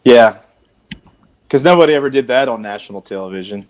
Yeah, because nobody ever did that on national television.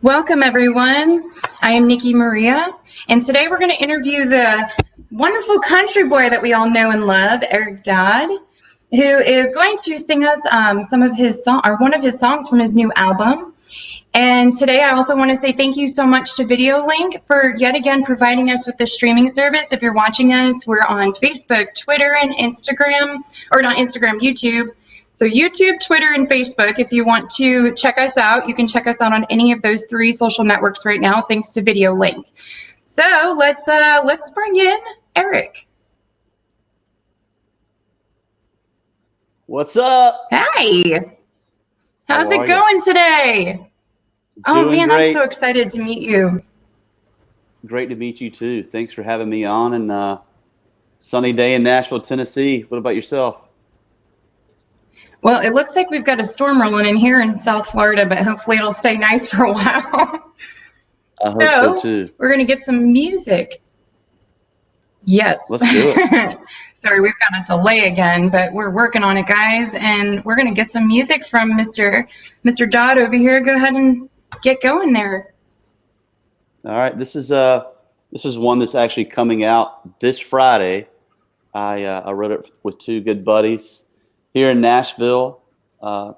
Welcome, everyone. I am Nikki Maria, and today we're going to interview the wonderful country boy that we all know and love, Eric Dodd, who is going to sing us some of his one of his songs from his new album. And today I also want to say thank you so much to Video Link for yet again providing us with the streaming service. If you're watching us, we're on Facebook, Twitter, and Instagram, or not Instagram, YouTube. So YouTube, Twitter, and Facebook. If you want to check us out, you can check us out on any of those three social networks right now, thanks to Video Link. So let's bring in Eric. What's up? Hi. How's it going today? Oh man, great. I'm so excited to meet you. Great to meet you too. Thanks for having me on, and sunny day in Nashville, Tennessee. What about yourself? Well, it looks like we've got a storm rolling in here in South Florida, but hopefully it'll stay nice for a while. I hope so too. We're going to get some music. Yes. Let's do it. Sorry, we've got a delay again, but we're working on it, guys, and we're going to get some music from Mr. Dodd over here. Go ahead and get going there. All right, this is one that's actually coming out this Friday. I wrote it with two good buddies here in Nashville,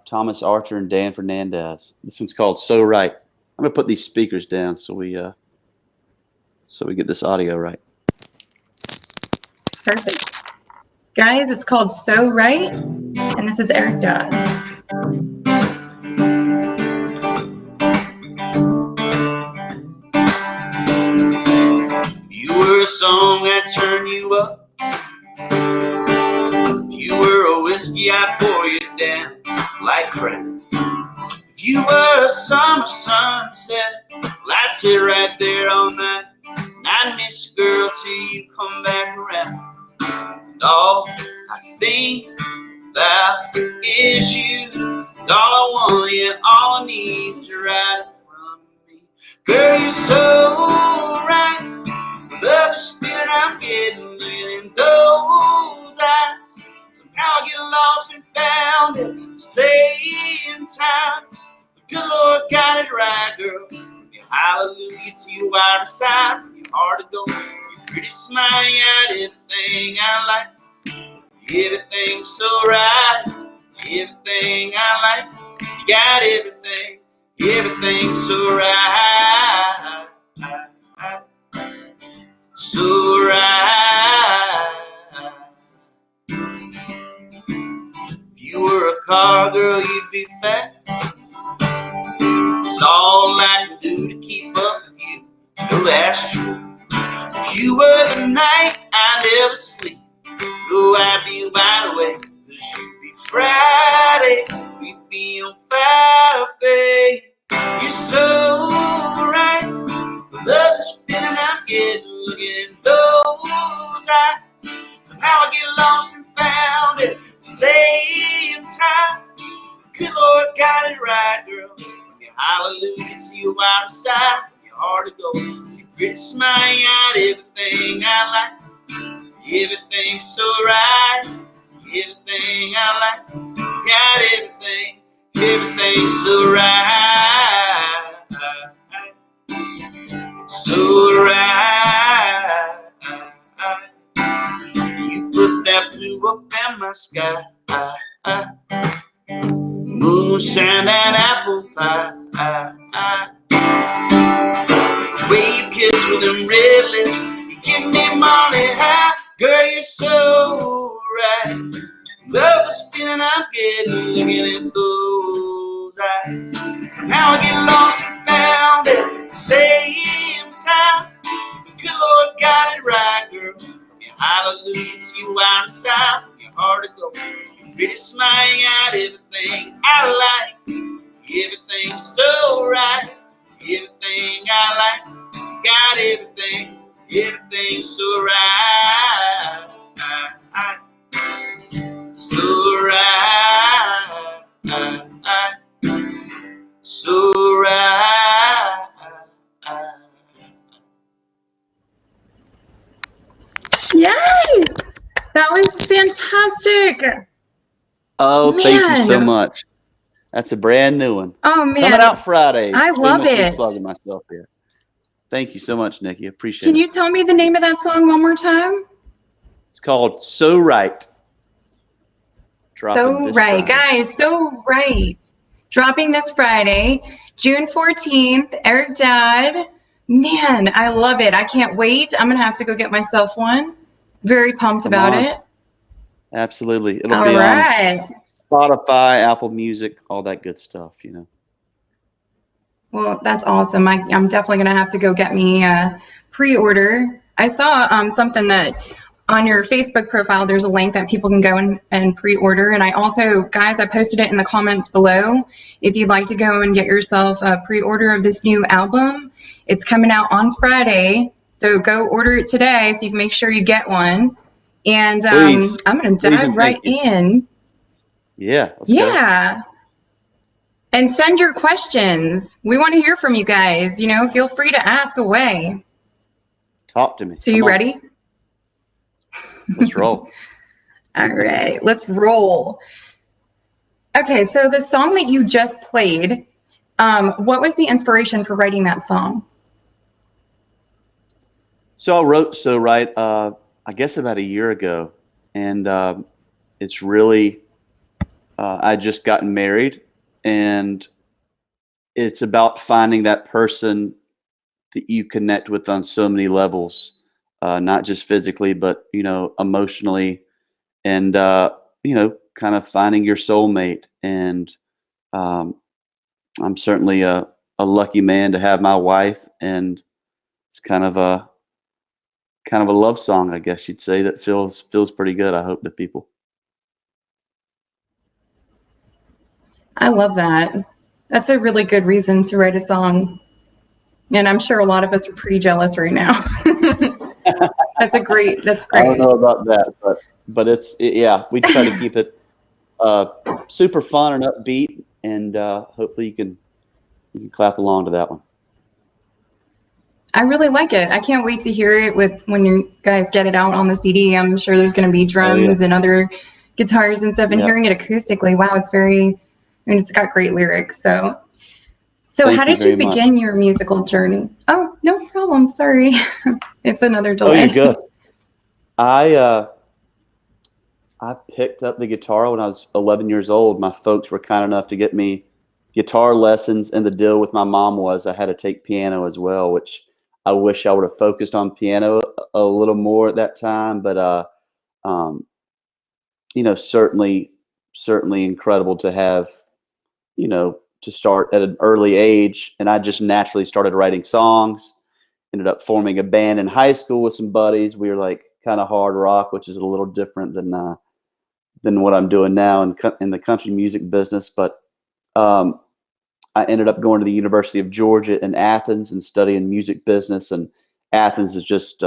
Thomas Archer and Dan Fernandez. This one's called "So Right." I'm gonna put these speakers down so we get this audio right. Perfect, guys. It's called "So Right," and this is Eric Dodd. A song that turned you up. If you were a whiskey, I'd pour you down like crack. If you were a summer sunset, well, I'd sit right there all night, and I'd miss you, girl, till you come back around. And all I think about is you, and all I want, yeah, all I need is you right in front of me. Girl, you're so right. Love the feeling I'm getting in those eyes. Somehow I get lost and found at the same time. The good Lord got it right, girl. Yeah, hallelujah to you out of sight. From your heart to go. Your pretty smile, you got everything I like. Everything's so right. Everything I like. You got everything. Everything's so right. So right. If you were a car, girl, you'd be fast. It's all I can do to keep up with you. No, that's true. If you were the night, I'd never sleep. No, I'd be wide awake. 'Cause you'd be Friday, we'd be on fire, babe. You're so right. Love this feeling I'm getting, looking in those eyes. Somehow I get lost and found at the same time. Good Lord got it right, girl. Yeah, hallelujah to you out of sight. Your heart to go. So your pretty smile, you got everything I like. Everything's so right. Everything I like. You got everything. Everything's so right. So right. You put that blue up in my sky. Moonshine and apple pie. The way you kiss with them red lips, you give me money high. Girl, you're so right. Love this feeling I'm getting, looking at those eyes. Somehow I get lost and found at the same time. The good Lord got it right, girl. From your hallelujah to you out of sight. From your heart to go. Your pretty smile, you got everything I like. Everything's so right, everything I like. Got everything, everything's so right. So right. So right. Yay! That was fantastic. Oh, thank you so Man. much. That's a brand new one. Oh man. Coming out Friday. I love Shamelessly it. plugging myself here. Thank you so much, Nikki. Appreciate Can it. you tell me the name of that song one more time? It's called So Right. So right, guys, so right. Dropping this Friday, June 14th, Eric Dodd. Man, I love it. I can't wait. I'm going to have to go get myself one. Very pumped Come about on. it. Absolutely. It'll All be right. on Spotify, Apple Music, all that good stuff, you know. Well, that's awesome. I'm definitely going to have to go get me a pre-order. I saw something that on your Facebook profile, there's a link that people can go and pre-order. And I also, guys, I posted it in the comments below. If you'd like to go and get yourself a pre-order of this new album, it's coming out on Friday. So go order it today so you can make sure you get one. And Please. I'm going to Please dive and right thank you. in. Yeah, let's go. Yeah. And send your questions. We want to hear from you guys. You know, feel free to ask away. Talk to me. So Come you on. ready? Let's roll. All right, let's roll. Okay, so the song that you just played, what was the inspiration for writing that song? So I wrote So Right, I guess about a year ago. And it's really, I just gotten married, and it's about finding that person that you connect with on so many levels, not just physically, but, you know, emotionally, and, you know, kind of finding your soulmate. And um, I'm certainly a lucky man to have my wife, and it's kind of a love song, I guess you'd say, that feels pretty good, I hope, to people. I love that. That's a really good reason to write a song. And I'm sure a lot of us are pretty jealous right now. That's great. I don't know about that, but yeah, we try to keep it super fun and upbeat, and hopefully you can clap along to that one. I really like it. I can't wait to hear it when you guys get it out on the CD. I'm sure there's going to be drums and other guitars and stuff, and hearing it acoustically, wow, it's got great lyrics. So Thank how did you begin your musical journey? Oh, no problem. Sorry. It's another delay. Oh, you're good. I picked up the guitar when I was 11 years old. My folks were kind enough to get me guitar lessons, and the deal with my mom was I had to take piano as well, which I wish I would have focused on piano a little more at that time. But you know, certainly incredible to have, you know, to start at an early age. And I just naturally started writing songs. Ended up forming a band in high school with some buddies. We were like kind of hard rock, which is a little different than what I'm doing now in the country music business. But I ended up going to the University of Georgia in Athens and studying music business. And Athens is just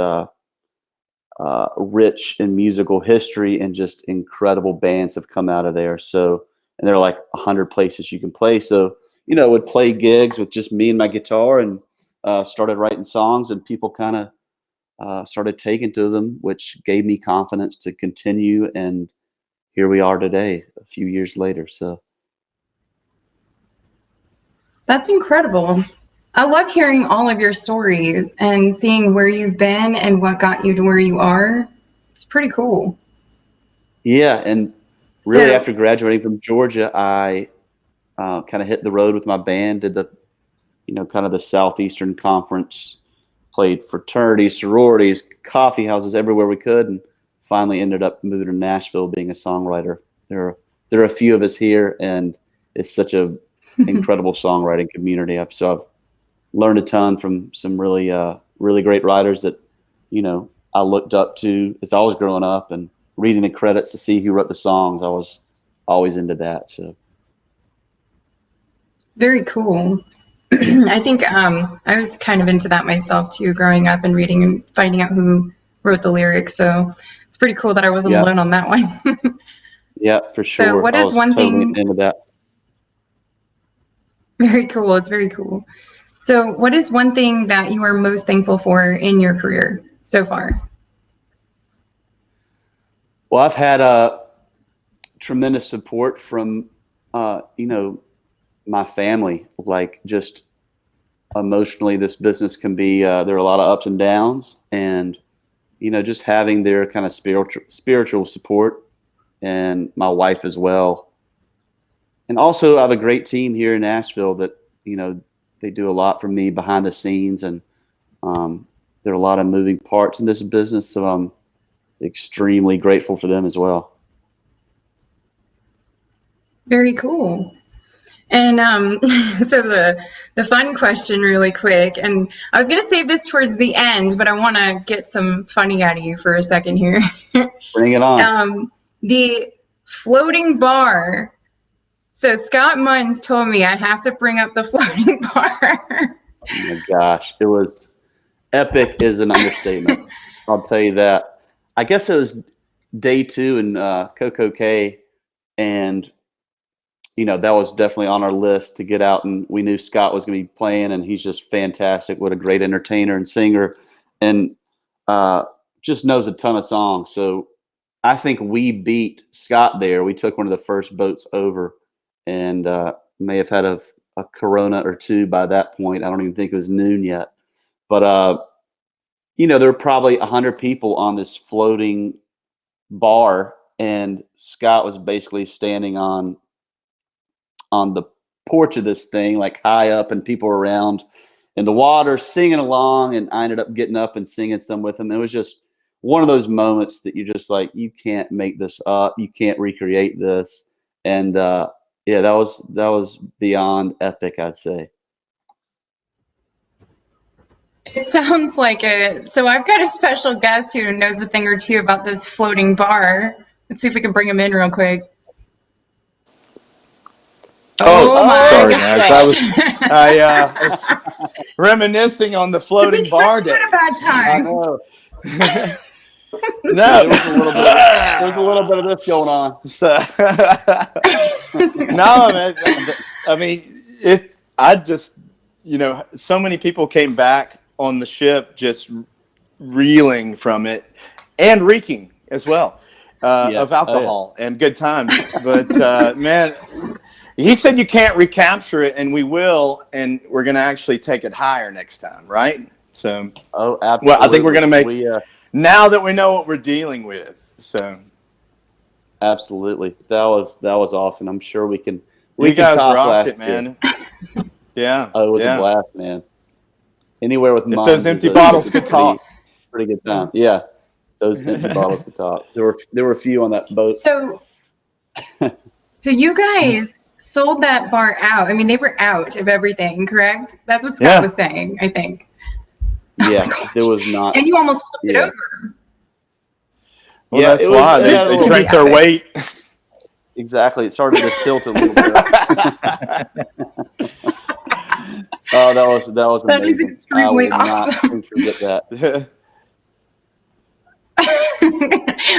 rich in musical history, and just incredible bands have come out of there. So, and there are like 100 places you can play. So, you know, would play gigs with just me and my guitar, and started writing songs, and people kind of started taking to them, which gave me confidence to continue. And here we are today, a few years later. So That's incredible. I love hearing all of your stories and seeing where you've been and what got you to where you are. It's pretty cool. yeah, and really after graduating from Georgia, I kind of hit the road with my band, did the, you know, kind of the Southeastern Conference, played fraternities, sororities, coffee houses, everywhere we could, and finally ended up moving to Nashville being a songwriter. There are a few of us here, and it's such a incredible songwriting community. I've learned a ton from some really great writers that, you know, I looked up to as I was growing up, and reading the credits to see who wrote the songs. I was always into that. So Very cool. I think I was kind of into that myself too, growing up and reading and finding out who wrote the lyrics. So it's pretty cool that I wasn't Yeah. alone on that one. Yeah, for So sure. what I is was one totally thing? into that. Very cool. It's very cool. So what is one thing that you are most thankful for in your career so far? Well, I've had tremendous support from, my family. Like, just emotionally, this business can be, there are a lot of ups and downs, and, just having their kind of spiritual support, and my wife as well. And also, I have a great team here in Nashville that, they do a lot for me behind the scenes, and there are a lot of moving parts in this business, so I'm extremely grateful for them as well. Very cool. And so the fun question really quick, and I was going to save this towards the end, but I want to get some funny out of you for a second here. Bring it on. The floating bar. So Scott Munns told me I have to bring up the floating bar. Oh my gosh, it was epic is an understatement. I'll tell you that. I guess it was day 2 in Coco Cay, and that was definitely on our list to get out. And we knew Scott was going to be playing, and he's just fantastic. What a great entertainer and singer, and just knows a ton of songs. So I think we beat Scott there. We took one of the first boats over, and may have had a Corona or two by that point. I don't even think it was noon yet. But there were probably 100 people on this floating bar, and Scott was basically standing on the porch of this thing, like high up, and people were around in the water singing along, and I ended up getting up and singing some with him. It was just one of those moments that you're just like, you can't make this up, you can't recreate this. And yeah, that was beyond epic, I'd say. It sounds like it. So I've got a special guest who knows a thing or two about this floating bar. Let's see if we can bring him in real quick. Oh, my sorry, gosh. Nash. I was reminiscing on the floating bar days. What a bad I time. know. No, There was a little bit of this going on. So, no, man, I mean, I just, so many people came back on the ship just reeling from it and reeking as well of alcohol and good times. But man, he said you can't recapture it, and we will, and we're going to actually take it higher next time, right? So, absolutely. well, I think we're going to make now that we know what we're dealing with. So, absolutely, that was awesome. I'm sure we can. You guys top rocked it, year. man. Yeah. Oh, it was a blast, man. Anywhere with if those empty bottles could talk. Pretty good time. Yeah, those empty bottles could talk. There were a few on that boat. So you guys sold that bar out. I mean, they were out of everything, correct? That's what Scott was saying, I think. Yeah, there was not. And you almost flipped it over. Well, that's why they drank their weight. Exactly. It started to tilt a little bit. Oh, that was amazing. That is extremely awesome. I will not forget that.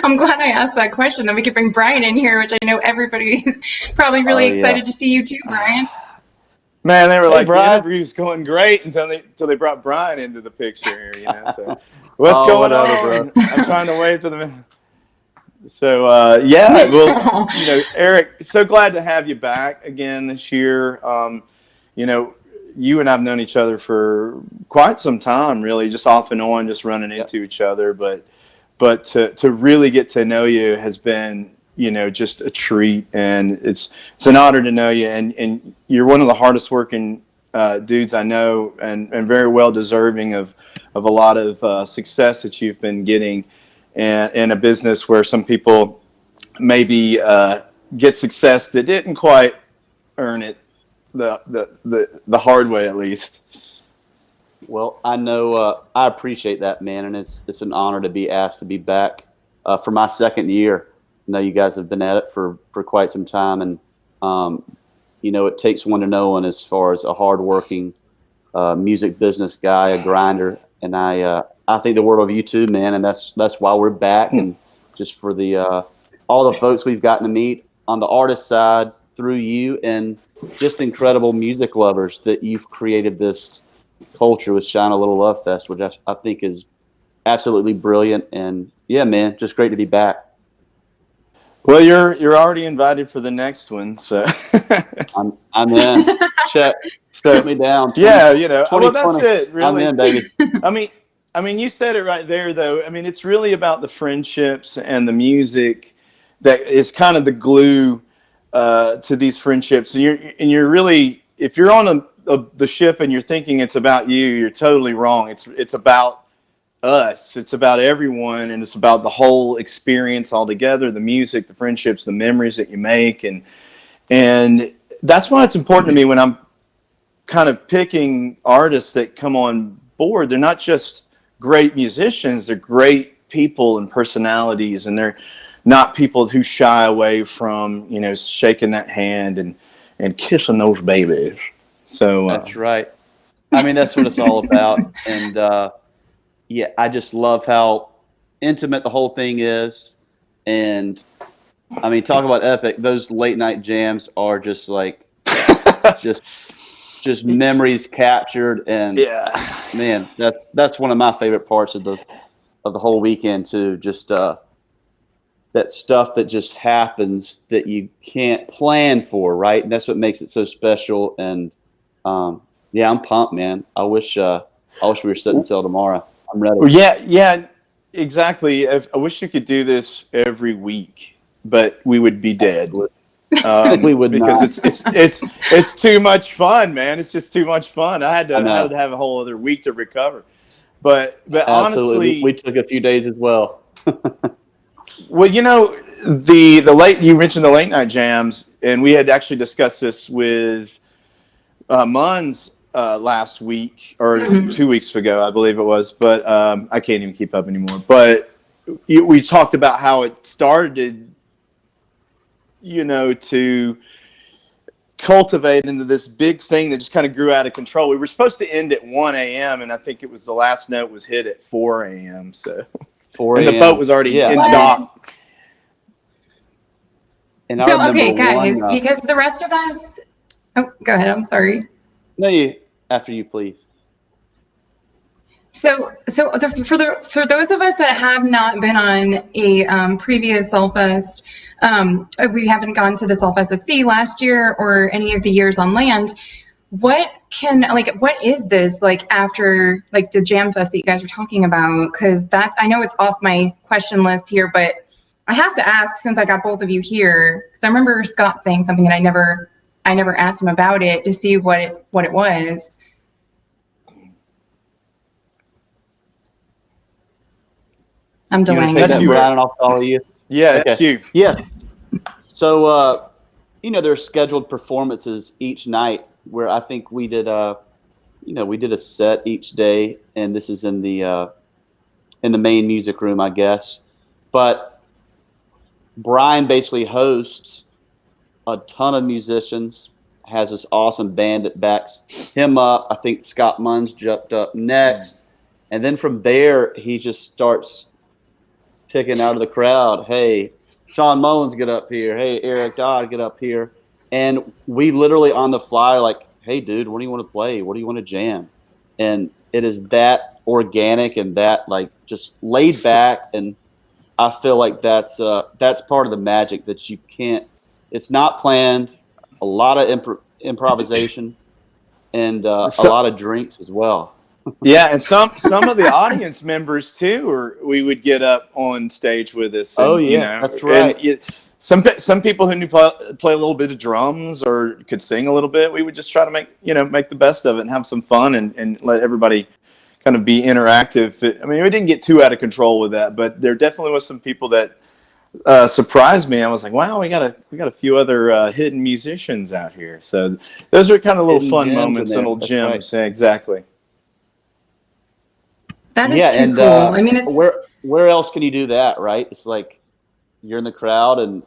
I'm glad I asked that question. Then we could bring Brian in here, which I know everybody's probably really excited to see you too, Brian. Man, they were like, the interview's going great until they brought Brian into the picture here, So what's going on? Bro? I'm trying to wave to them. So yeah, well, Eric, so glad to have you back again this year. You and I've known each other for quite some time, really, just off and on, just running into each other. But to really get to know you has been, just a treat, and it's an honor to know you. And you're one of the hardest working dudes I know, and very well deserving of a lot of success that you've been getting, and in a business where some people maybe get success that didn't quite earn it the hard way, at least. Well, I know I appreciate that, man, and it's an honor to be asked to be back for my second year. I know you guys have been at it for quite some time, and you know, it takes one to know one as far as a hardworking music business guy, a grinder, and I think the world of you too, man. And that's why we're back, and just for the all the folks we've gotten to meet on the artist side through you, and just incredible music lovers that you've created this culture with Shine a Little Love Fest, which I think is absolutely brilliant. And yeah, man, just great to be back. Well, you're already invited for the next one, so I'm in. Check. So, put me down. Yeah, you know. Well, that's 2020. it, really. I'm in, baby. I mean, you said it right there, though. I mean, it's really about the friendships and the music that is kind of the glue to these friendships. And you're really, if you're on the ship and you're thinking it's about you, you're totally wrong. It's about us. It's about everyone, and it's about the whole experience altogether, the music, the friendships, the memories that you make. And that's why it's important to me when I'm kind of picking artists that come on board. They're not just great musicians, they're great people and personalities, and they're not people who shy away from, you know, shaking that hand and kissing those babies. So that's right. I mean, that's what it's all about. And yeah, I just love how intimate the whole thing is. And I mean, talk about epic. Those late night jams are just like, just memories captured. And yeah, man, that's one of my favorite parts of the whole weekend too. Just that stuff that just happens that you can't plan for, right? And that's what makes it so special. And yeah, I'm pumped, man. I wish we were setting sail tomorrow. I'm ready. Yeah, exactly. I wish you could do this every week, but we would be dead. We would because not. it's too much fun, man. It's just too much fun. I had to have a whole other week to recover. But honestly, we took a few days as well. Well, you know, you mentioned the late night jams, and we had actually discussed this with Munns last week or 2 weeks ago, I believe it was. But I can't even keep up anymore. But we talked about how it started, you know, to cultivate into this big thing that just kind of grew out of control. We were supposed to end at 1 a.m. and I think it was the last note was hit at 4 a.m. So 4 and the boat was already in dock. And so, okay, guys, because the rest of us, oh, go ahead. I'm sorry. No, after you, please. So for those of us that have not been on a previous SALL Fest, we haven't gone to the SALL Fest at sea last year or any of the years on land. What is this like after like the Jam Fest that you guys were talking about? Because I know it's off my question list here, but I have to ask since I got both of you here. So I remember Scott saying something and I never asked him about it to see what it was. I'm delaying. Take that, Brian, and I'll follow you. Yeah, okay. That's you. Yeah. So, you know, there's scheduled performances each night where I think we did a set each day, and this is in the main music room, I guess. But Brian basically hosts a ton of musicians, has this awesome band that backs him up. I think Scott Munns jumped up next. And then from there, he just starts ticking out of the crowd. Hey, Sean Mullins, get up here. Hey, Eric Dodd, get up here. And we literally on the fly are like, hey, dude, what do you want to play? What do you want to jam? And it is that organic and that like just laid back. And I feel like that's part of the magic that you can't. It's not planned. A lot of improvisation and a lot of drinks as well. Yeah, and some of the audience members too, or we would get up on stage with us. And, you know, that's right. And some people who knew play a little bit of drums or could sing a little bit. We would just try to make the best of it and have some fun and let everybody kind of be interactive. I mean, we didn't get too out of control with that, but there definitely was some people that surprised me. I was like, wow, we got a few other hidden musicians out here. So those are kind of little fun moments and little gems. Right. Yeah, exactly. That is too cool. I mean, it's where else can you do that, right? It's like you're in the crowd, and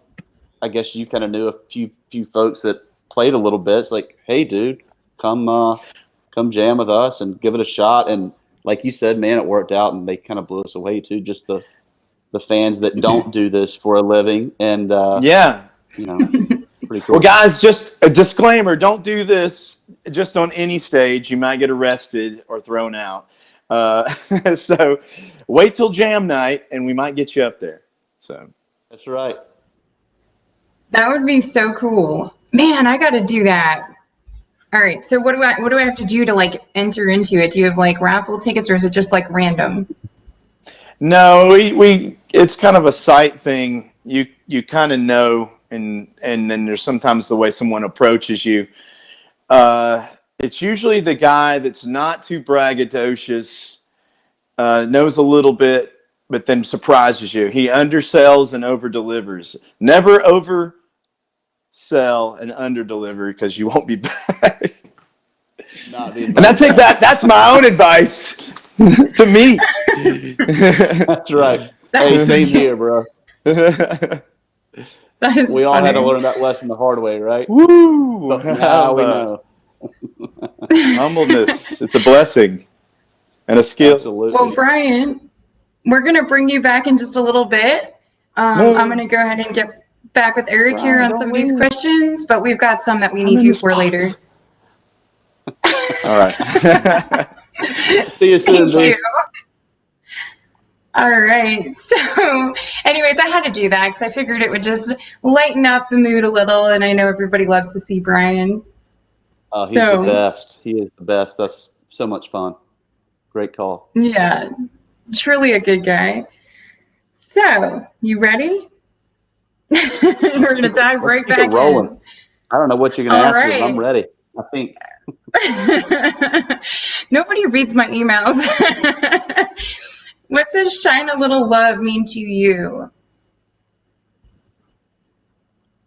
I guess you kind of knew a few folks that played a little bit. It's like, hey, dude, come jam with us and give it a shot. And like you said, man, it worked out, and they kind of blew us away too. Just the fans that don't do this for a living, and Yeah. you know, pretty cool. Well, guys, just a disclaimer: don't do this just on any stage. You might get arrested or thrown out. So wait till jam night, and we might get you up there. So That's right. That would be so cool. Man, I got to do that. All right. So what do I have to do to like enter into it? Do you have like raffle tickets, or is it just like random? no, we it's kind of a sight thing. You kind of know, and then there's sometimes the way someone approaches you. It's usually the guy that's not too braggadocious, knows a little bit, but then surprises you. He undersells and over-delivers. Never oversell and under-deliver, because you won't be back. Not the And I take that. That's my own advice to me. That's right. Hey, same here, bro. That is We all funny. had to learn that lesson the hard way, right? Woo! But now we know. Humbleness. It's a blessing and a skill. Absolutely. Well, Brian, we're going to bring you back in just a little bit. I'm going to go ahead and get back with Eric here on some of these questions, but we've got some that we need you for later. All right. See you soon, Thank you. All right. So anyways, I had to do that because I figured it would just lighten up the mood a little, and I know everybody loves to see Brian. Oh, he's the best. He is the best. That's so much fun. Great call. Yeah, truly a good guy. So, you ready? We're going to dive right back in. I don't know what you're going to ask me, but I'm ready. I think. Nobody reads my emails. What does Shine a Little Love mean to you?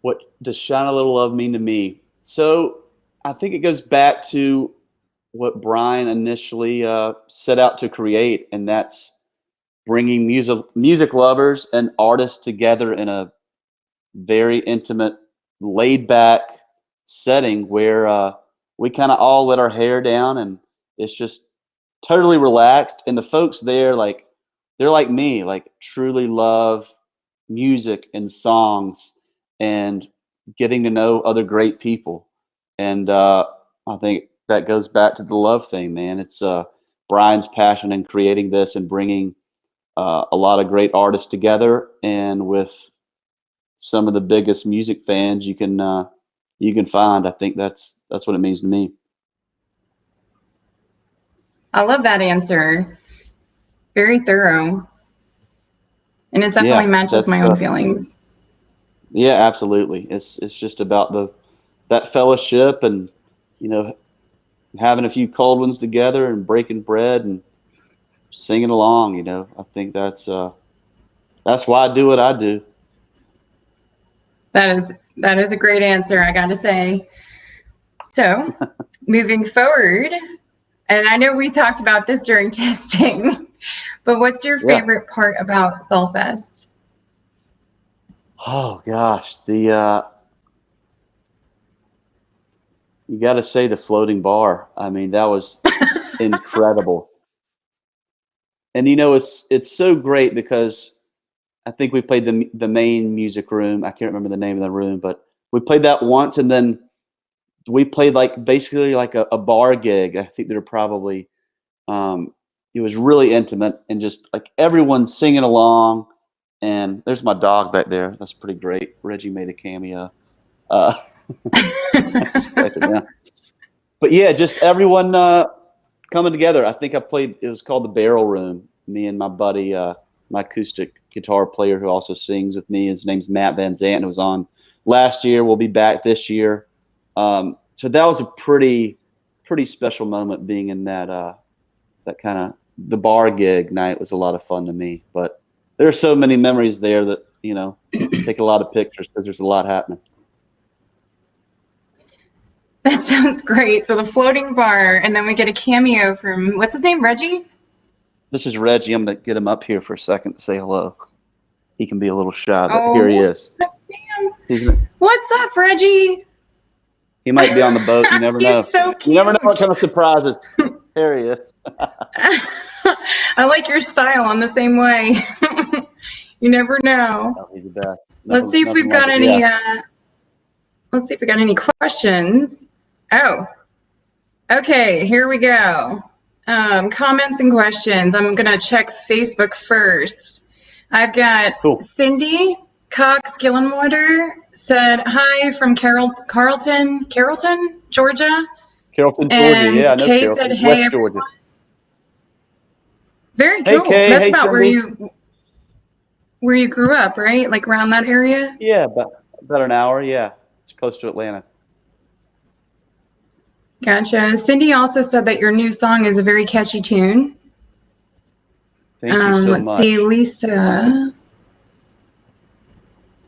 What does Shine a Little Love mean to me? So I think it goes back to what Brian initially set out to create, and that's bringing music lovers and artists together in a very intimate, laid-back setting where we kind of all let our hair down, and it's just totally relaxed. And the folks there, like, they're like me, like truly love music and songs and getting to know other great people. And I think that goes back to the love thing, man. It's Brian's passion in creating this and bringing a lot of great artists together, and with some of the biggest music fans you can find. I think that's what it means to me. I love that answer. Very thorough. And it definitely matches my own feelings. Yeah, absolutely. It's just about that fellowship, and having a few cold ones together and breaking bread and singing along. I think that's why I do what I do. That is a great answer, I gotta say. So moving forward, and I know we talked about this during testing, but what's your favorite part about SALL-Fest? Oh gosh, you got to say the floating bar. I mean, that was incredible. And it's so great because I think we played the main music room. I can't remember the name of the room, but we played that once, and then we played basically like a bar gig. I think there were probably it was really intimate, and just like everyone singing along. And there's my dog back there. That's pretty great. Reggie made a cameo. But yeah, just everyone coming together. I think it was called the Barrel Room. Me and my buddy, my acoustic guitar player who also sings with me. His name's Matt Van Zant. It was on last year. We'll be back this year. So that was a pretty special moment, being in that kind of the bar gig night. Was a lot of fun to me. But there are so many memories there that, take a lot of pictures because there's a lot happening. That sounds great. So the floating bar, and then we get a cameo from, what's his name, Reggie? This is Reggie. I'm going to get him up here for a second to say hello. He can be a little shy, but here he is. What's up, Reggie? He might be on the boat. You never know. He's so cute. You never know what kind of surprises. There he is. I like your style. I'm the same way. You never know. Oh, he's the best. Let's see if we've got any. Let's see if we got any questions. Oh, okay. Here we go. Comments and questions. I'm gonna check Facebook first. I've got Cindy Cox Gillenwater said hi from Carrollton, Georgia. Carrollton, Georgia. And yeah, I know Kay Carrollton. said, "Hey, West Georgia." Very cool. Hey, Kay. That's Hey, about Cindy. where you grew up, right? Like around that area? Yeah, about an hour. Yeah, it's close to Atlanta. Gotcha. Cindy also said that your new song is a very catchy tune. Thank you so much. Let's see,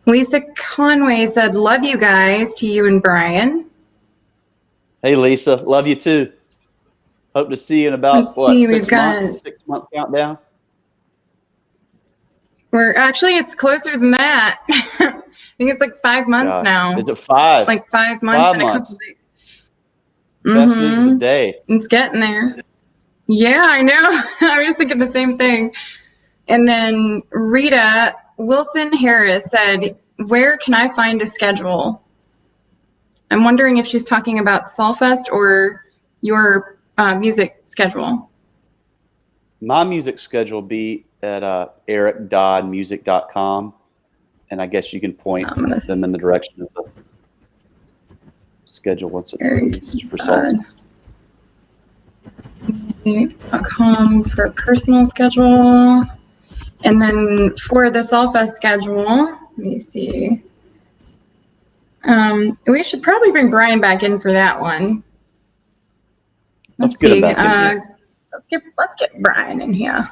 Lisa Conway said, "Love you guys," to you and Brian. Hey, Lisa. Love you too. Hope to see you in about, 6 months? 6 month countdown? It's closer than that. I think it's like 5 months now. Is it 5? Like 5 months 5 and a months. couple days. Best news of the day. It's getting there. Yeah, I know. I was thinking the same thing. And then Rita Wilson Harris said, "Where can I find a schedule?" I'm wondering if she's talking about SALLfest or your music schedule. My music schedule will be at ericdoddmusic.com, and I guess you can point them in the direction of the schedule once it's released for SALL. .com for personal schedule. And then for the SALLfest schedule, let me see. We should probably bring Brian back in for that one. Let's get him see. back in here. Let's get Brian in here.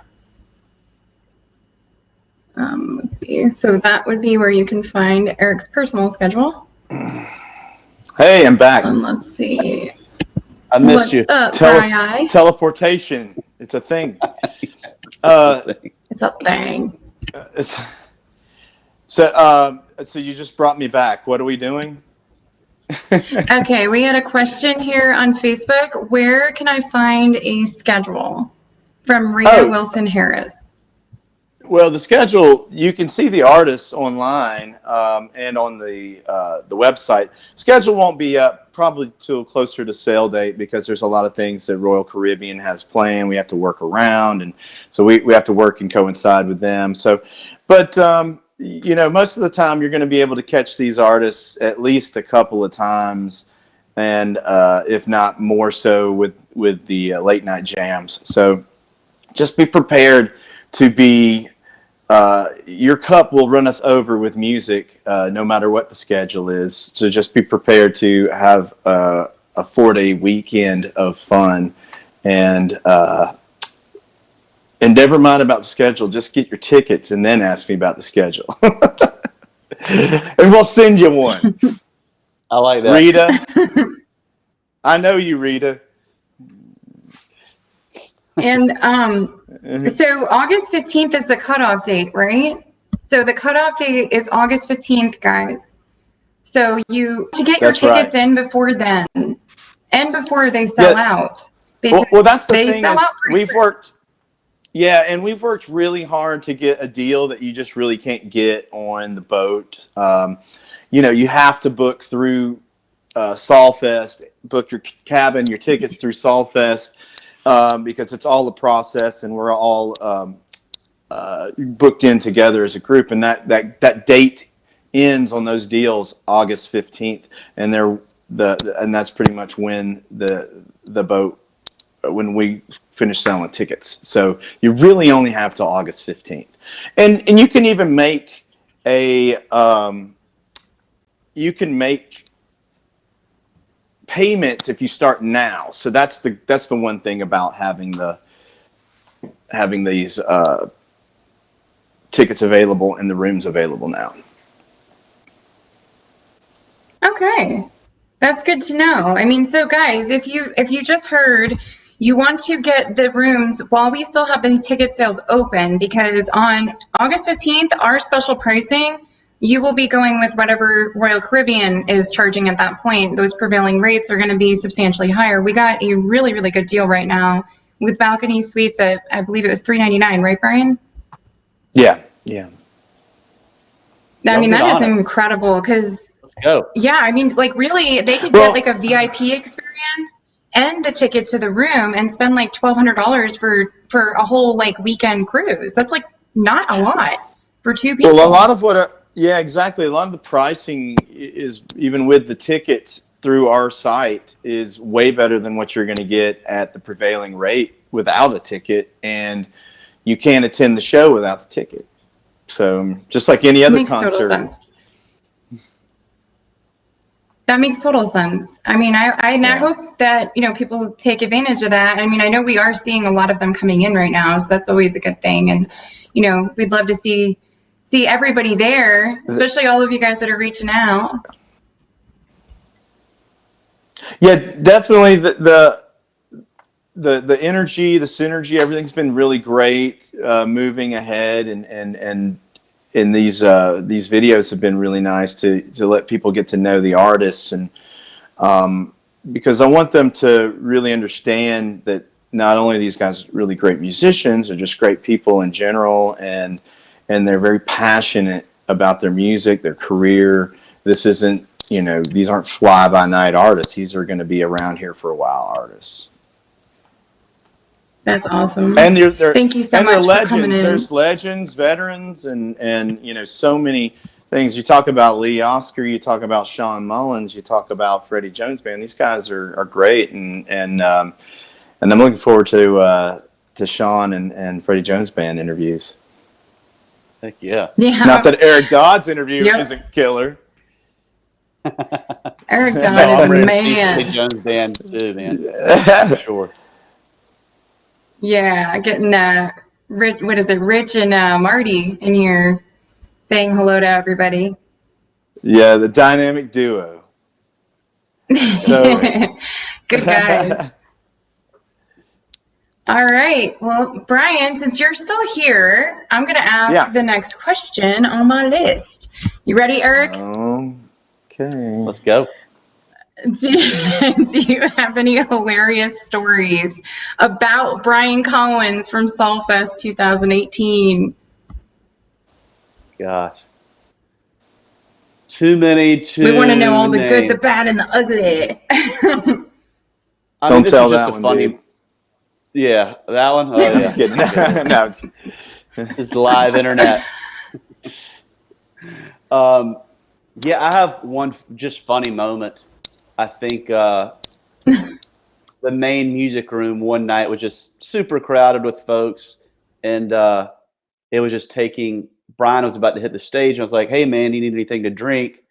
Let's see. So that would be where you can find Eric's personal schedule. Hey, I'm back. Let's see. I missed you. Teleportation. It's a thing. It's a thing. So you just brought me back. What are we doing? Okay, we had a question here on Facebook. Where can I find a schedule? From Rita Wilson Harris. Well, the schedule, you can see the artists online and on the website. Schedule won't be up probably till closer to sale date because there's a lot of things that Royal Caribbean has planned. We have to work around, and so we have to work and coincide with them. So, but you know, most of the time you're going to be able to catch these artists at least a couple of times, and if not more so with the late night jams. So just be prepared to be. Your cup will runneth over with music, no matter what the schedule is. So just be prepared to have a 4-day weekend of fun, and never mind about the schedule. Just get your tickets and then ask me about the schedule, and we'll send you one. I like that, Rita. I know you, Rita. And so August 15th is the cutoff date, right? So the cutoff date is August 15th, guys. So you should get your tickets in before then, and before they sell out. Well, that's the thing is we've worked really hard to get a deal that you just really can't get on the boat. You know, you have to book through SALLfest, book your cabin, your tickets through SALLfest. Because it's all a process, and we're all booked in together as a group, and that date ends on those deals August 15th, and and that's pretty much when the boat when we finish selling tickets. So you really only have till August 15th, and you can even make payments if you start now. So that's the one thing about having these tickets available and the rooms available now. Okay, that's good to know. I mean, so guys, if you just heard, you want to get the rooms while we still have these ticket sales open, because on August 15th, our special pricing you will be going with whatever Royal Caribbean is charging at that point. Those prevailing rates are going to be substantially higher. We got a really, really good deal right now with balcony suites at, I believe it was $399, right, Brian? Yeah, yeah. I mean, that is incredible because, let's go. Yeah, I mean, like really, they could get like a VIP experience and the ticket to the room and spend like $1,200 for a whole like weekend cruise. That's like not a lot for two people. Well, a lot of yeah, exactly. A lot of the pricing is, even with the tickets through our site, is way better than what you're going to get at the prevailing rate without a ticket, and you can't attend the show without the ticket. So just like any other concert. Total sense. That makes total sense. I mean, I hope that, you know, people take advantage of that. I mean, I know we are seeing a lot of them coming in right now, so that's always a good thing. And, you know, we'd love to see everybody there, especially all of you guys that are reaching out. Yeah, definitely the energy, the synergy, everything's been really great, moving ahead, and these videos have been really nice to let people get to know the artists, and because I want them to really understand that not only are these guys really great musicians, they're just great people in general, and they're very passionate about their music, their career. This isn't, you know, these aren't fly-by-night artists. These are going to be around here for a while artists. That's awesome. And they're thank you so much they're legends. For coming in. There's legends, veterans, and you know, so many things. You talk about Lee Oscar, you talk about Sean Mullins, you talk about Freddie Jones Band. These guys are great, and I'm looking forward to Sean and Freddie Jones Band interviews. Heck yeah. Yeah. Not that Eric Dodd's interview isn't killer. Eric Dodd is the man. Freddie Jones Band too, man. For sure. Yeah, getting Rich, what is it, Rich and Marty in here saying hello to everybody. Yeah, the dynamic duo. So good guys. All right. Well, Brian, since you're still here, I'm going to ask the next question on my list. You ready, Eric? Okay. Let's go. Do you have any hilarious stories about Brian Collins from SALL Fest 2018? Gosh. Too many. We want to know all the good, the bad, and the ugly. Don't tell that one, dude. Yeah, that one? Oh, I'm just kidding. No. It's live internet. Yeah, I have one just funny moment. I think the main music room one night was just super crowded with folks, and it was just taking. Brian was about to hit the stage, and I was like, "Hey, man, do you need anything to drink?"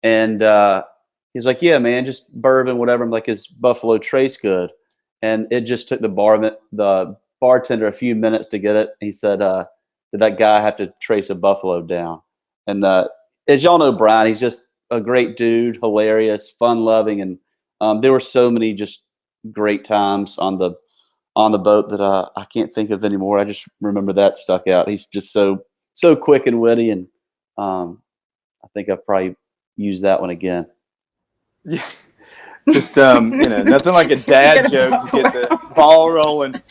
And he's like, "Yeah, man, just bourbon, whatever." I'm like, "Is Buffalo Trace good?" And it just took the bartender a few minutes to get it. He said, "Did that guy have to trace a Buffalo down?" And as y'all know, Brian, he's just a great dude, hilarious, fun-loving, and there were so many just great times on the boat that I can't think of anymore. I just remember that stuck out. He's just so quick and witty, and I think I've probably used that one again. Yeah, just you know, nothing like a dad joke to get the ball rolling.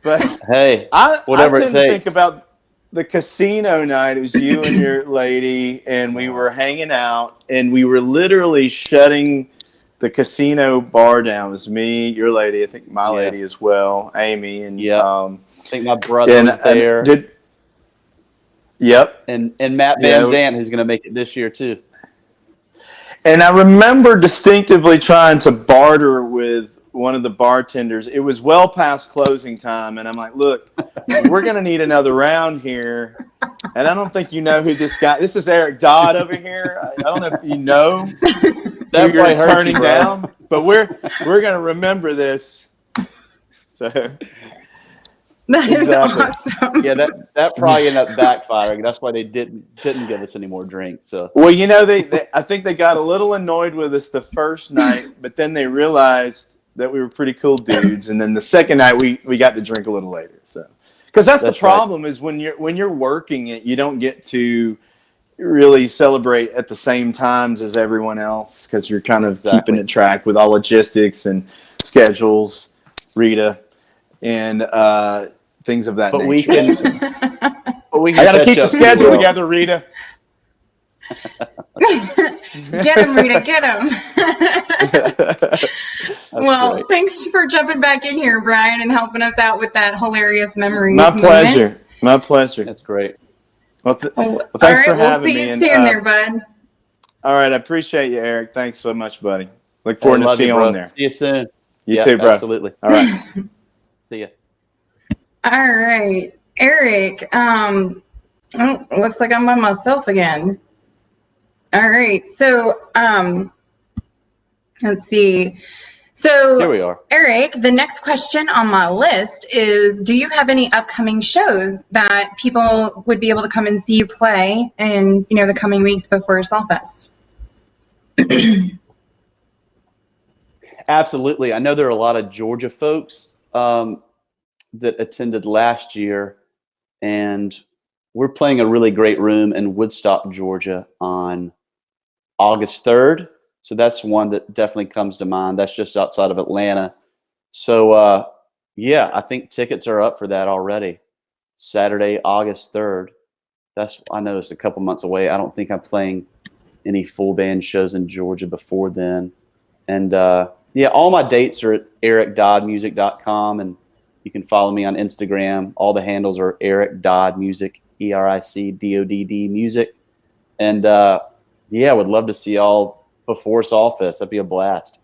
But hey, whatever it takes. I think about the casino night. It was you and your lady, and we were hanging out, and we were literally shutting the casino bar down. It was me, your lady, I think my lady as well, Amy, and I think my brother was there. Yep. And Matt Van Zandt, who's going to make it this year too. And I remember distinctively trying to barter with one of the bartenders. It was well past closing time, and I'm like, "Look, we're going to need another round here." And I don't think you know who this guy. This is Eric Dodd over here. I don't know if you know who you're turning down, but we're going to remember this. So that is awesome. Yeah, that probably ended up backfiring. That's why they didn't give us any more drinks. So well, you know, I think they got a little annoyed with us the first night, but then they realized that we were pretty cool dudes, and then the second night we got to drink a little later. So because that's the problem is when you're working it, you don't get to really celebrate at the same times as everyone else because you're kind of Exactly. keeping it track with all logistics and schedules, Rita, and things of that But nature. we I got to catch keep the up pretty schedule well. together, Rita. Get him, Rita, get him. Well, great. thanks for jumping back in here, Brian, and helping us out with that hilarious memories. My pleasure. Moments. My pleasure. That's great. Well, All thanks right, for we'll having see me. you And soon there, bud. all right, I appreciate you, Eric. Thanks so much, buddy. Look forward to seeing you on there. See you soon. You too, bro. Absolutely. All right. See ya. All right, Eric. Looks like I'm by myself again. All right, so let's see. So Here we are. Eric, the next question on my list is, do you have any upcoming shows that people would be able to come and see you play in, the coming weeks before SALL Absolutely. I know there are a lot of Georgia folks that attended last year, and we're playing a really great room in Woodstock, Georgia on August 3rd. So that's one that definitely comes to mind. That's just outside of Atlanta. So, yeah, I think tickets are up for that already. Saturday, August 3rd. I know it's a couple months away. I don't think I'm playing any full band shows in Georgia before then. And yeah, all my dates are at ericdoddmusic.com, and you can follow me on Instagram. All the handles are Eric Dodd Music, ERICDODD Music. And yeah, I would love to see y'all before SALL Fest. That'd be a blast.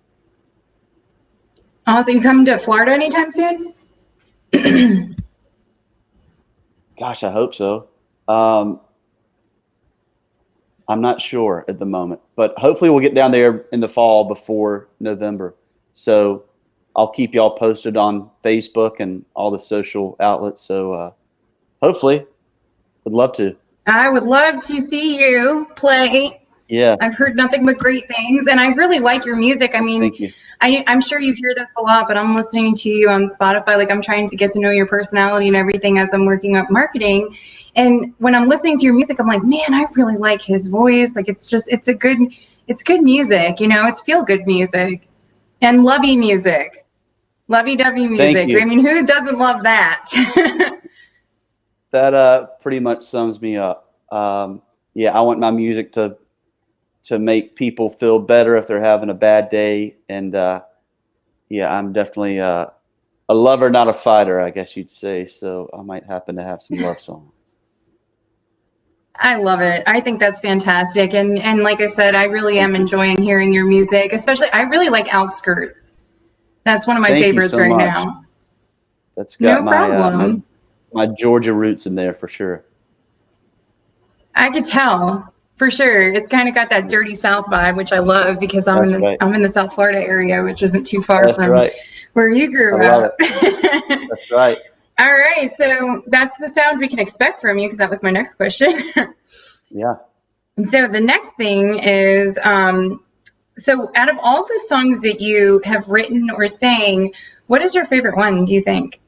Awesome. You come to Florida anytime soon? Gosh, I hope so. I'm not sure at the moment, but hopefully we'll get down there in the fall before November. So I'll keep y'all posted on Facebook and all the social outlets. So hopefully, would love to. I would love to see you play. Yeah. I've heard nothing but great things, and I really like your music. I mean, Thank you. I'm sure you hear this a lot, but I'm listening to you on Spotify. Like, I'm trying to get to know your personality and everything as I'm working up marketing. And when I'm listening to your music, I'm like, man, I really like his voice. Like, it's good music. It's feel good music and lovey music, lovey-dovey music. Thank you. I mean, who doesn't love that? That pretty much sums me up. Yeah, I want my music to make people feel better if they're having a bad day. And yeah, I'm definitely a lover, not a fighter, I guess you'd say. So I might happen to have some love songs. I love it. I think that's fantastic. And like I said, I really am enjoying hearing your music, especially I really like Outskirts. That's one of my favorites right now. That's got No problem. my Georgia roots in there for sure. I could tell for sure. It's kind of got that dirty South vibe, which I love because I'm in the South Florida area, which isn't too far from where you grew up. That's right. All right, so that's the sound we can expect from you, because that was my next question. Yeah. So the next thing is, so out of all the songs that you have written or sang, what is your favorite one, do you think?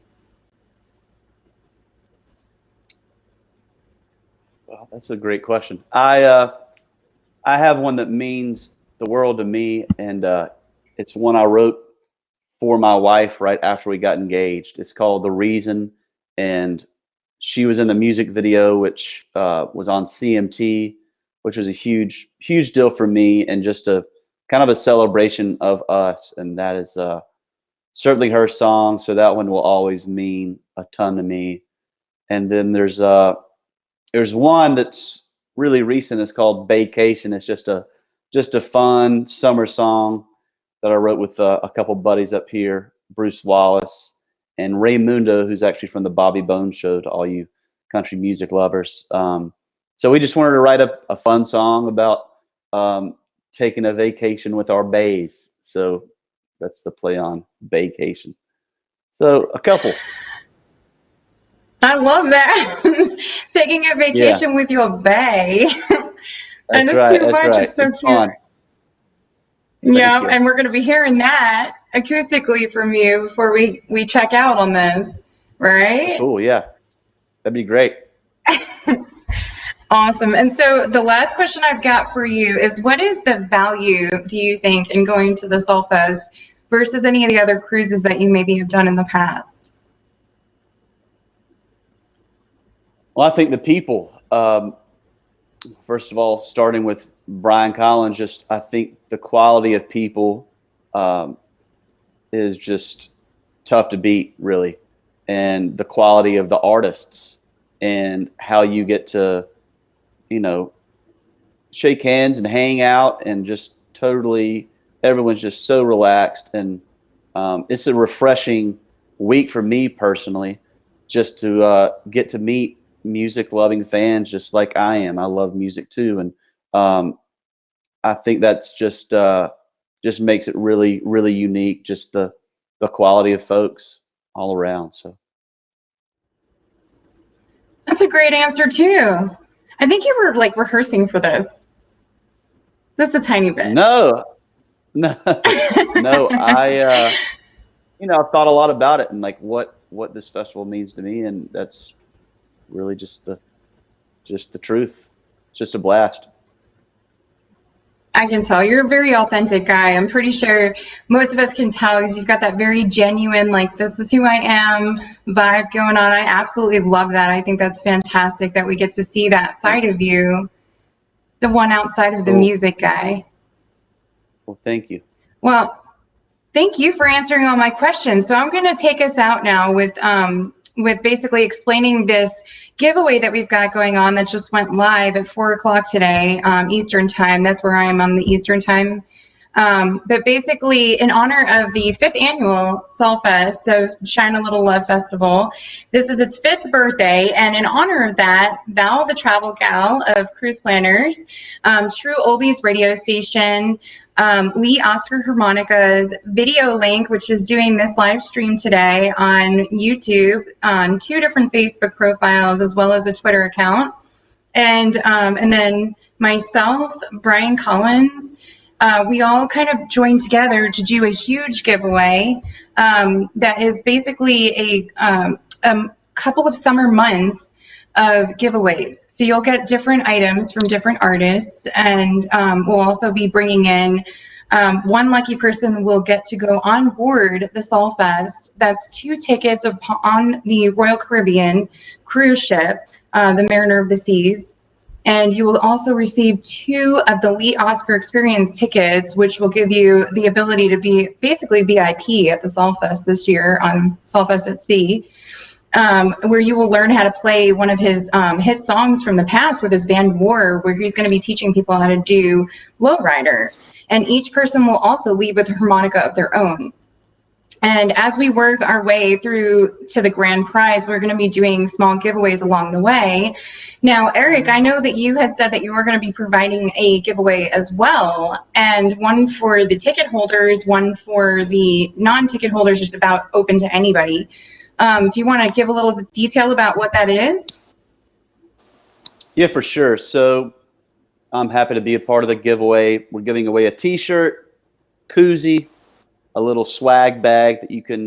Well, that's a great question. I have one that means the world to me, and it's one I wrote for my wife right after we got engaged. It's called The Reason, and she was in the music video, which was on CMT, which was a huge deal for me, and just a kind of a celebration of us. And that is certainly her song, so that one will always mean a ton to me. And then there's one that's really recent. It's called Vacation. It's just a fun summer song that I wrote with a couple buddies up here, Bruce Wallace and Ray Mundo, who's actually from the Bobby Bones Show, to all you country music lovers. So we just wanted to write a fun song about taking a vacation with our bays. So that's the play on vacation. So a couple. I love that. Taking a vacation with your bae. And it's too much. It's so cute. Fun. Yeah, and we're going to be hearing that acoustically from you before we check out on this, right? Cool, yeah. That'd be great. Awesome. And so the last question I've got for you is, what is the value, do you think, in going to the SALL Fest versus any of the other cruises that you maybe have done in the past? Well, I think the people, first of all, starting with Brian Collins, just I think the quality of people is just tough to beat, really. And the quality of the artists and how you get to, you know, shake hands and hang out and just totally, everyone's just so relaxed. And it's a refreshing week for me personally, just to get to meet music loving fans just like I am. I love music too. And I think that's just makes it really, really unique, just the quality of folks all around. So that's a great answer too. I think you were like rehearsing for this. Just a tiny bit. No. I you know, I've thought a lot about it and like what this festival means to me, and that's really just the truth. It's just a blast. I can tell you're a very authentic guy. I'm pretty sure most of us can tell, because you've got that very genuine, like, this is who I am vibe going on. I absolutely love that. I think that's fantastic that we get to see that side of you, the one outside of the music guy. Well, thank you. Well, thank you for answering all my questions. So I'm going to take us out now with basically explaining this giveaway that we've got going on that just went live at 4 o'clock today, Eastern time. That's where I am on the Eastern time. But basically, in honor of the 5th annual SALL Fest, so Shine a Little Love Festival, this is its 5th birthday, and in honor of that, Val, the travel gal of Cruise Planners, True Oldies radio station, Lee Oscar Harmonica's video link, which is doing this live stream today on YouTube, on 2 different Facebook profiles, as well as a Twitter account, and then myself, Brian Collins, we all kind of joined together to do a huge giveaway that is basically a couple of summer months of giveaways. So you'll get different items from different artists, and we'll also be bringing in one lucky person will get to go on board the SALL Fest. That's 2 tickets on the Royal Caribbean cruise ship, the Mariner of the Seas. And you will also receive 2 of the Lee Oscar Experience tickets, which will give you the ability to be basically VIP at the SALL Fest this year on SALL Fest at Sea, where you will learn how to play one of his hit songs from the past with his band War, where he's going to be teaching people how to do Lowrider. And each person will also leave with a harmonica of their own. And as we work our way through to the grand prize, we're going to be doing small giveaways along the way. Now, Eric, I know that you had said that you were going to be providing a giveaway as well, and one for the ticket holders, one for the non-ticket holders, just about open to anybody. Do you want to give a little detail about what that is? Yeah, for sure. So I'm happy to be a part of the giveaway. We're giving away a t-shirt, koozie, a little swag bag that you can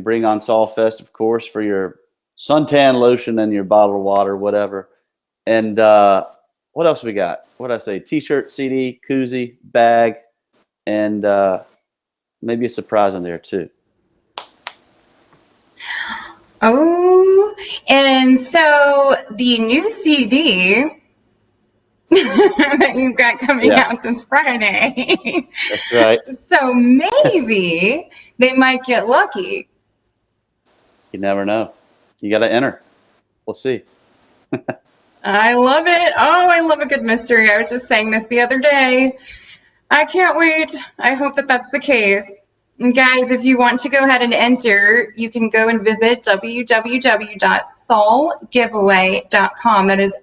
bring on SALL Fest, of course, for your suntan lotion and your bottled water, whatever. And what else we got? What did I say? T-shirt, CD, koozie, bag, and maybe a surprise in there too. Oh, and so the new CD that you've got coming out this Friday. That's right. So maybe they might get lucky. You never know. You got to enter. We'll see. I love it. Oh, I love a good mystery. I was just saying this the other day. I can't wait. I hope that that's the case. And guys, if you want to go ahead and enter, you can go and visit www.sallgiveaway.com. That is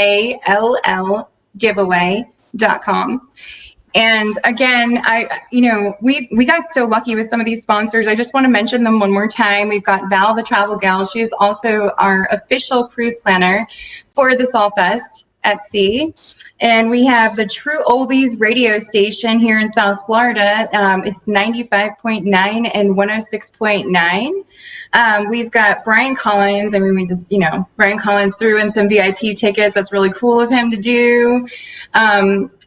SALL giveaway.com. And again, we got so lucky with some of these sponsors. I just want to mention them one more time. We've got Val, the travel gal. She is also our official cruise planner for the SALL Fest at Sea. And we have the True Oldies radio station here in South Florida. It's 95.9 and 106.9. We've got Brian Collins. I mean, we just, Brian Collins threw in some VIP tickets. That's really cool of him to do.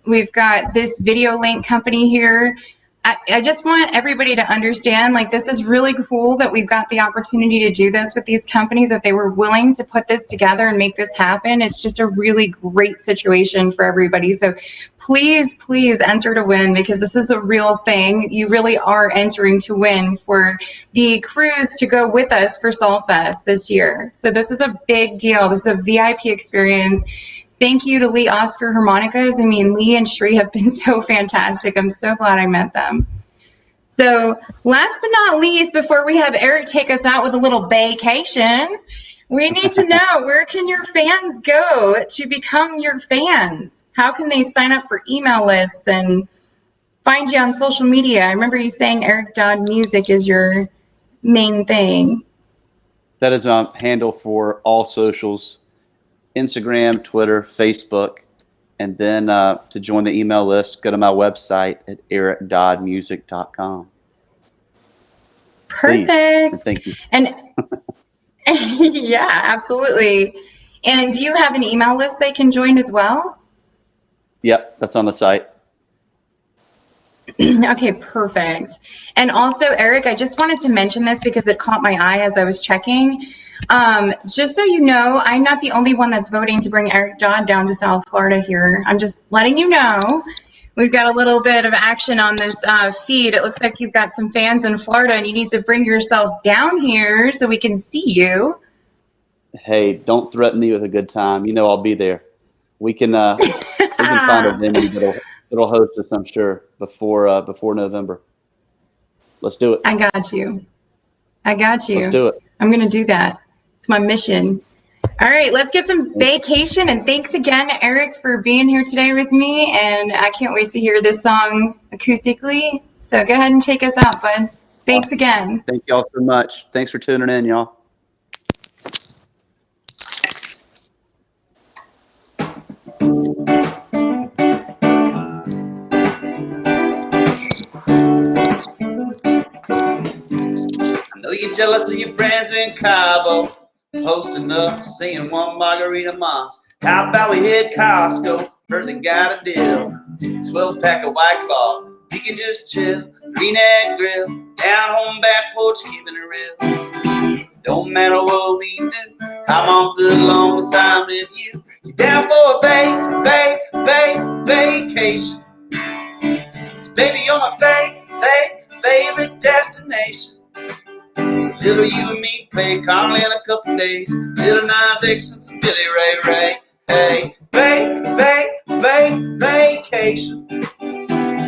We've got this Video Link company here. I just want everybody to understand, like, this is really cool that we've got the opportunity to do this with these companies, that they were willing to put this together and make this happen. It's just a really great situation for everybody. So please, please enter to win, because this is a real thing. You really are entering to win for the cruise to go with us for SALL Fest this year. So this is a big deal. This is a VIP experience. Thank you to Lee Oscar Harmonicas. I mean, Lee and Shree have been so fantastic. I'm so glad I met them. So last but not least, before we have Eric take us out with a little vacation, we need to know, where can your fans go to become your fans? How can they sign up for email lists and find you on social media? I remember you saying Eric Dodd Music is your main thing. That is a handle for all socials. Instagram, Twitter, Facebook, and then to join the email list, go to my website at ericdoddmusic.com. Perfect. Please, and thank you. And yeah, absolutely. And do you have an email list they can join as well? Yep, that's on the site. Okay, perfect. And also, Eric, I just wanted to mention this because it caught my eye as I was checking. Just so you know, I'm not the only one that's voting to bring Eric Dodd down to South Florida here. I'm just letting you know. We've got a little bit of action on this feed. It looks like you've got some fans in Florida and you need to bring yourself down here so we can see you. Hey, don't threaten me with a good time. You know I'll be there. We can find a venue that'll host us, I'm sure, before November. Let's do it. I got you. Let's do it. I'm going to do that. It's my mission. All right, let's get some vacation. And thanks again, Eric, for being here today with me. And I can't wait to hear this song acoustically. So go ahead and take us out, bud. Thanks again. Thank y'all so much. Thanks for tuning in, y'all. I know you're jealous of your friends in Cabo, posting up, saying one margarita mas. How about we hit Costco? Heard they got a deal. 12-pack of White Claw, we can just chill. Green Egg Grill, down home back porch, keeping it real. Don't matter what we do, I'm on good long as I'm with you. You down for a vacation? So baby, you're my favorite destination. Little you and me play Carly in a couple days. Little Nas X and some Billy Ray. Hey, vacation.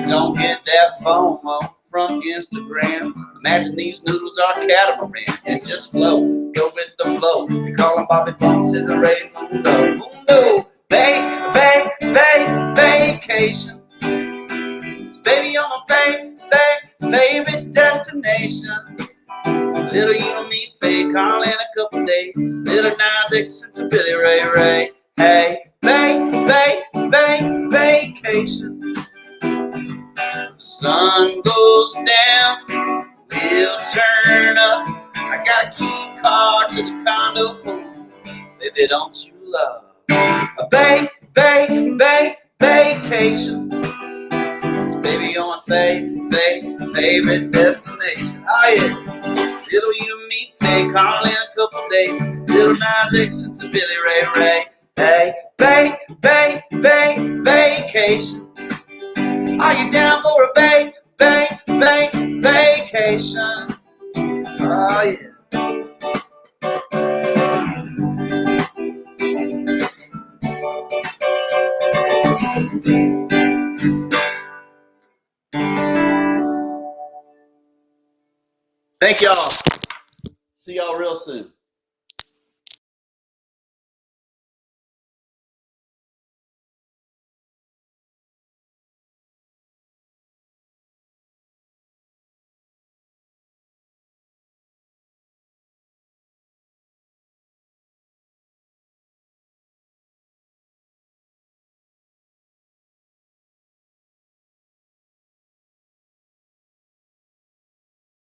Don't get that FOMO from Instagram. Imagine these noodles are catamaran and just float. Go with the flow. We call them Bobby Bones and Ray Mundo. Vacation. So baby, you're my favorite destination. Little you and me play Carl in a couple days. Little Nas X and some Billy Ray. Hey, vacation. The sun goes down, we'll turn up. I got a key card to the condo pool. Baby, don't you love a vacation? So baby, you're my favorite destination. Oh yeah. Little you and me play Carl in a couple days. Little Nas X and some Billy Ray. Hey, vacation. Are you down for a vacation? Oh yeah. Thank y'all. See y'all real soon.